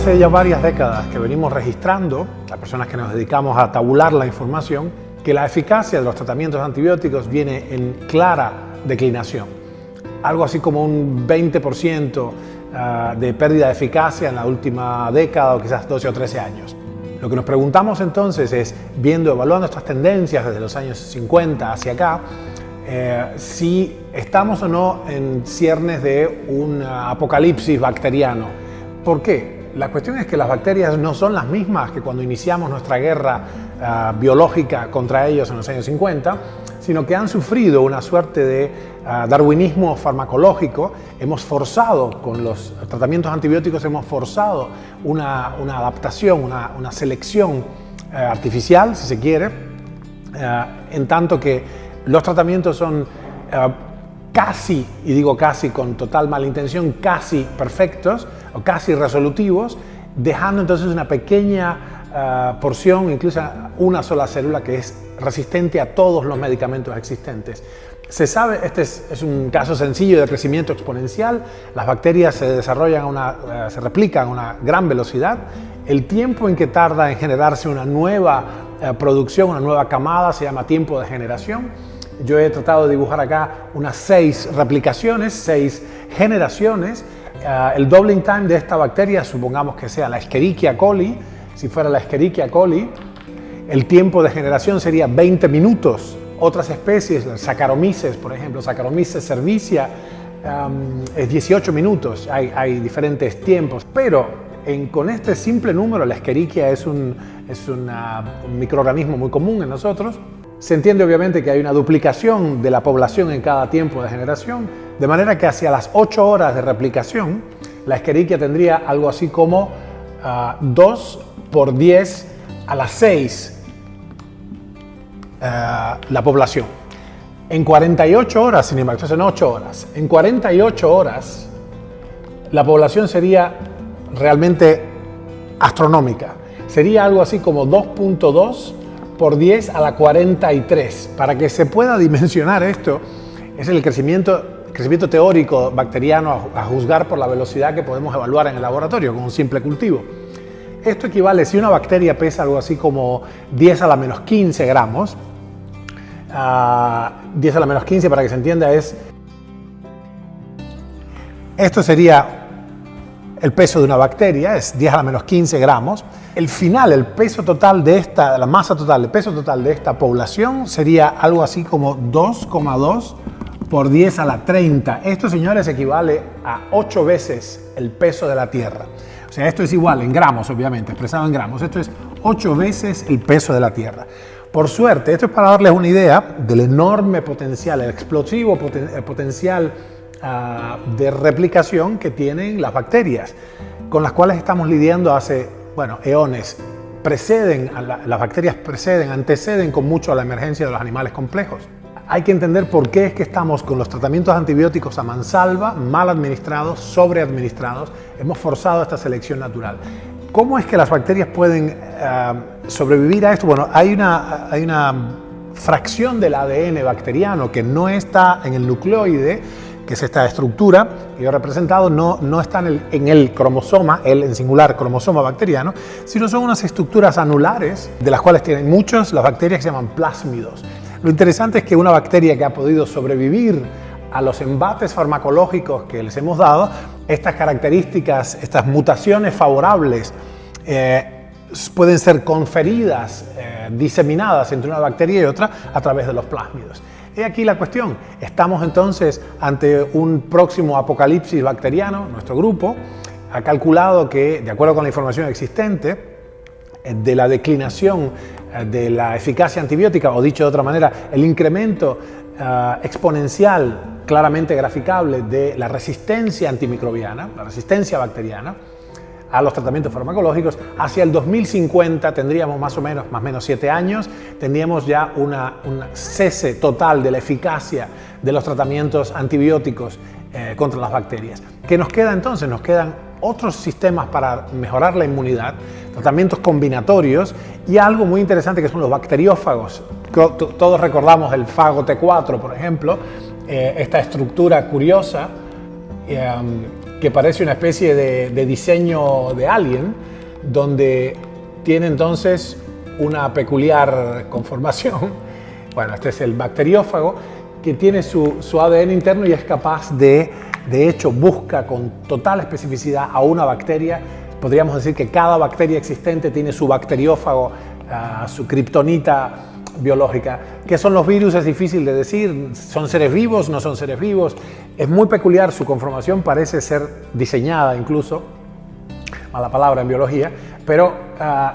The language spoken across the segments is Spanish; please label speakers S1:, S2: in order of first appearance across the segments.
S1: hace ya varias décadas que venimos registrando, las personas que nos dedicamos a tabular la información, que la eficacia de los tratamientos antibióticos viene en clara declinación. Algo así como un 20% de pérdida de eficacia en la última década o quizás 12 o 13 años. Lo que nos preguntamos entonces es, evaluando estas tendencias desde los años 50 hacia acá, si estamos o no en ciernes de un apocalipsis bacteriano. ¿Por qué? La cuestión es que las bacterias no son las mismas que cuando iniciamos nuestra guerra biológica contra ellos en los años 50, sino que han sufrido una suerte de darwinismo farmacológico. Hemos forzado, con los tratamientos antibióticos, hemos forzado una adaptación, una selección artificial, si se quiere, en tanto que los tratamientos son casi, y digo casi con total malintención, casi perfectos o casi resolutivos, dejando entonces una pequeña porción, incluso una sola célula que es resistente a todos los medicamentos existentes. Se sabe, este es un caso sencillo de crecimiento exponencial. Las bacterias se desarrollan, se replican a una gran velocidad. El tiempo en que tarda en generarse una nueva producción, una nueva camada, se llama tiempo de generación. Yo he tratado de dibujar acá unas 6 replicaciones, 6 generaciones. El doubling time de esta bacteria, supongamos que sea la Escherichia coli. Si fuera la Escherichia coli, el tiempo de generación sería 20 minutos. Otras especies, Saccharomyces, por ejemplo, Saccharomyces cerevisiae, es 18 minutos. Hay diferentes tiempos, pero con este simple número, la Escherichia es un microorganismo muy común en nosotros. Se entiende obviamente que hay una duplicación de la población en cada tiempo de generación, de manera que hacia las 8 horas de replicación, la Escherichia tendría algo así como 2 por 10 a la 6 la población. En 48 horas, sin embargo, esto son 8 horas. En 48 horas, la población sería realmente astronómica. Sería algo así como 2.2 por 10 a la 43. Para que se pueda dimensionar esto, es el crecimiento teórico bacteriano a juzgar por la velocidad que podemos evaluar en el laboratorio con un simple cultivo. Esto equivale, si una bacteria pesa algo así como 10 a la menos 15 gramos, 10 a la menos 15 para que se entienda esto sería el peso de una bacteria, es 10 a la menos 15 gramos. El final, el peso total de esta, la masa total, el peso total de esta población sería algo así como 2,2 por 10 a la 30. Esto, señores, equivale a 8 veces el peso de la Tierra. O sea, esto es igual en gramos, obviamente, expresado en gramos. Esto es 8 veces el peso de la Tierra. Por suerte, esto es para darles una idea del enorme potencial, el explosivo potencial de replicación que tienen las bacterias, con las cuales estamos lidiando hace, eones. Las bacterias anteceden con mucho a la emergencia de los animales complejos. Hay que entender por qué es que estamos con los tratamientos antibióticos a mansalva, mal administrados, sobreadministrados. Hemos forzado esta selección natural. ¿Cómo es que las bacterias pueden sobrevivir a esto? Bueno, hay una fracción del ADN bacteriano que no está en el nucleoide, que es esta estructura que yo he representado, no está en el cromosoma, el en singular cromosoma bacteriano, sino son unas estructuras anulares, de las cuales tienen muchas las bacterias que se llaman plásmidos. Lo interesante es que una bacteria que ha podido sobrevivir a los embates farmacológicos que les hemos dado, estas características, estas mutaciones favorables pueden ser conferidas, diseminadas entre una bacteria y otra a través de los plásmidos. He aquí la cuestión. Estamos entonces ante un próximo apocalipsis bacteriano. Nuestro grupo ha calculado que, de acuerdo con la información existente, de la declinación de la eficacia antibiótica, o dicho de otra manera, el incremento exponencial, claramente graficable, de la resistencia antimicrobiana, la resistencia bacteriana a los tratamientos farmacológicos, hacia el 2050 tendríamos más o menos 7 años, tendríamos ya un cese total de la eficacia de los tratamientos antibióticos contra las bacterias. ¿Qué nos queda entonces? Nos quedan otros sistemas para mejorar la inmunidad, tratamientos combinatorios y algo muy interesante que son los bacteriófagos. Todos recordamos el fago T4, por ejemplo, esta estructura curiosa que parece una especie de diseño de alien, donde tiene entonces una peculiar conformación. Bueno, este es el bacteriófago, que tiene su ADN interno y es capaz de hecho, busca con total especificidad a una bacteria. Podríamos decir que cada bacteria existente tiene su bacteriófago, su kriptonita biológica. ¿Qué son los virus? Es difícil de decir. ¿Son seres vivos? ¿No son seres vivos? Es muy peculiar su conformación, parece ser diseñada incluso, mala palabra en biología, pero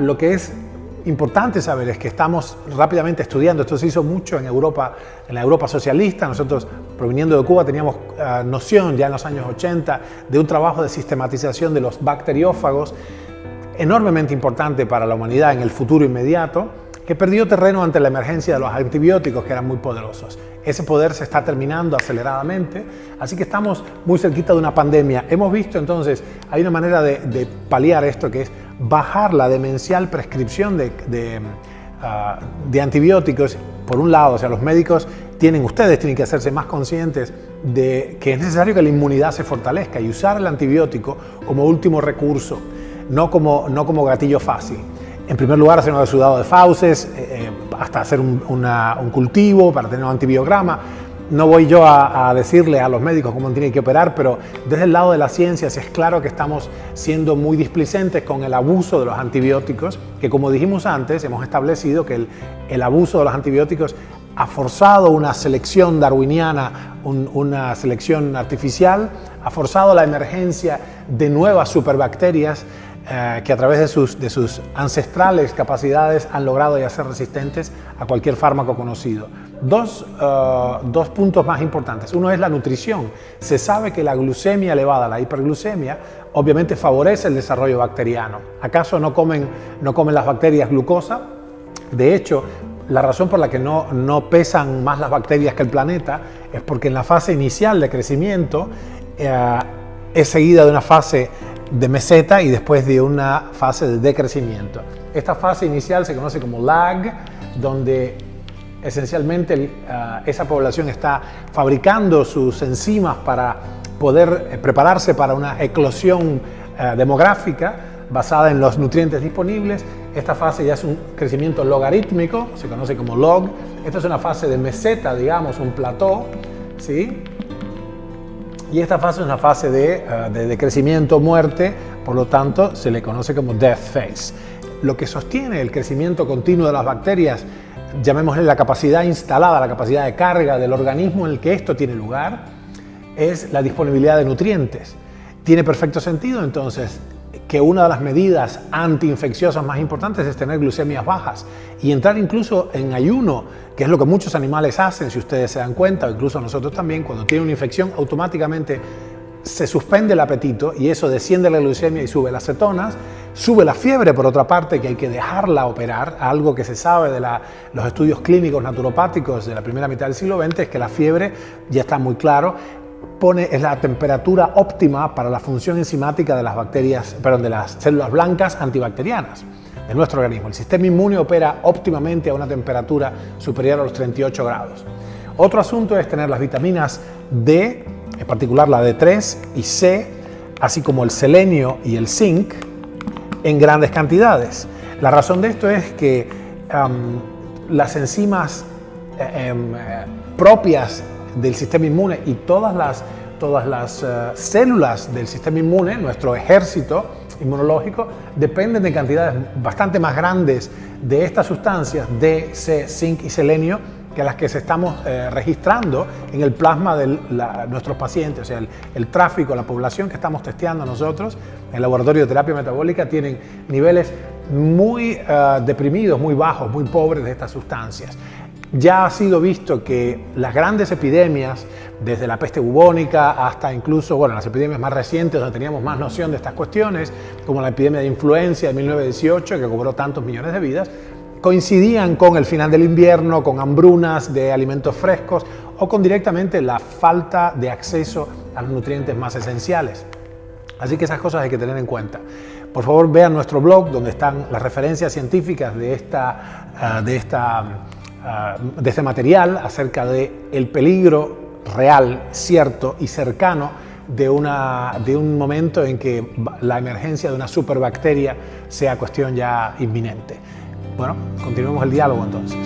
S1: lo que es importante saber es que estamos rápidamente estudiando. Esto se hizo mucho en Europa, en la Europa socialista. Nosotros, proviniendo de Cuba, teníamos noción ya en los años 80 de un trabajo de sistematización de los bacteriófagos enormemente importante para la humanidad en el futuro inmediato, que perdió terreno ante la emergencia de los antibióticos, que eran muy poderosos. Ese poder se está terminando aceleradamente, así que estamos muy cerquita de una pandemia. Hemos visto entonces, hay una manera de paliar esto, que es bajar la demencial prescripción de antibióticos. Por un lado, o sea, los médicos ustedes tienen que hacerse más conscientes de que es necesario que la inmunidad se fortalezca y usar el antibiótico como último recurso, no como gatillo fácil. En primer lugar, hacer un exudado de fauces, hasta hacer un cultivo para tener un antibiograma. No voy yo a decirle a los médicos cómo tienen que operar, pero desde el lado de la ciencia sí es claro que estamos siendo muy displicentes con el abuso de los antibióticos, que como dijimos antes, hemos establecido que el abuso de los antibióticos ha forzado una selección darwiniana, una selección artificial, ha forzado la emergencia de nuevas superbacterias que a través de sus ancestrales capacidades han logrado ya ser resistentes a cualquier fármaco conocido. Dos puntos más importantes. Uno es la nutrición. Se sabe que la glucemia elevada, la hiperglucemia, obviamente favorece el desarrollo bacteriano. ¿Acaso no comen las bacterias glucosa? De hecho, la razón por la que no pesan más las bacterias que el planeta es porque en la fase inicial de crecimiento es seguida de una fase de meseta y después de una fase de decrecimiento. Esta fase inicial se conoce como lag, donde esencialmente esa población está fabricando sus enzimas para poder prepararse para una eclosión demográfica basada en los nutrientes disponibles. Esta fase ya es un crecimiento logarítmico, se conoce como log. Esta es una fase de meseta, digamos, un plató, ¿sí? Y esta fase es una fase de crecimiento, muerte, por lo tanto se le conoce como death phase. Lo que sostiene el crecimiento continuo de las bacterias, llamémosle la capacidad instalada, la capacidad de carga del organismo en el que esto tiene lugar, es la disponibilidad de nutrientes. Tiene perfecto sentido entonces que una de las medidas antiinfecciosas más importantes es tener glucemias bajas y entrar incluso en ayuno, que es lo que muchos animales hacen, si ustedes se dan cuenta, o incluso nosotros también. Cuando tienen una infección automáticamente se suspende el apetito y eso desciende la glucemia y sube las cetonas, sube la fiebre por otra parte, que hay que dejarla operar. Algo que se sabe de los estudios clínicos naturopáticos de la primera mitad del siglo XX es que la fiebre, ya está muy claro, es la temperatura óptima para la función enzimática de de las células blancas antibacterianas de nuestro organismo. El sistema inmune opera óptimamente a una temperatura superior a los 38 grados. Otro asunto es tener las vitaminas D, en particular la D3 y C, así como el selenio y el zinc, en grandes cantidades. La razón de esto es que las enzimas propias del sistema inmune y todas las células del sistema inmune, nuestro ejército inmunológico, dependen de cantidades bastante más grandes de estas sustancias D, C, zinc y selenio que las que se estamos registrando en el plasma de nuestros pacientes. O sea, el tráfico, la población que estamos testeando nosotros en el laboratorio de terapia metabólica tienen niveles muy deprimidos, muy bajos, muy pobres de estas sustancias. Ya ha sido visto que las grandes epidemias, desde la peste bubónica hasta incluso, las epidemias más recientes donde teníamos más noción de estas cuestiones, como la epidemia de influenza de 1918, que cobró tantos millones de vidas, coincidían con el final del invierno, con hambrunas de alimentos frescos o con directamente la falta de acceso a los nutrientes más esenciales. Así que esas cosas hay que tener en cuenta. Por favor, vean nuestro blog donde están las referencias científicas de este material acerca del peligro real, cierto y cercano de un momento en que la emergencia de una superbacteria sea cuestión ya inminente. Bueno, continuemos el diálogo entonces.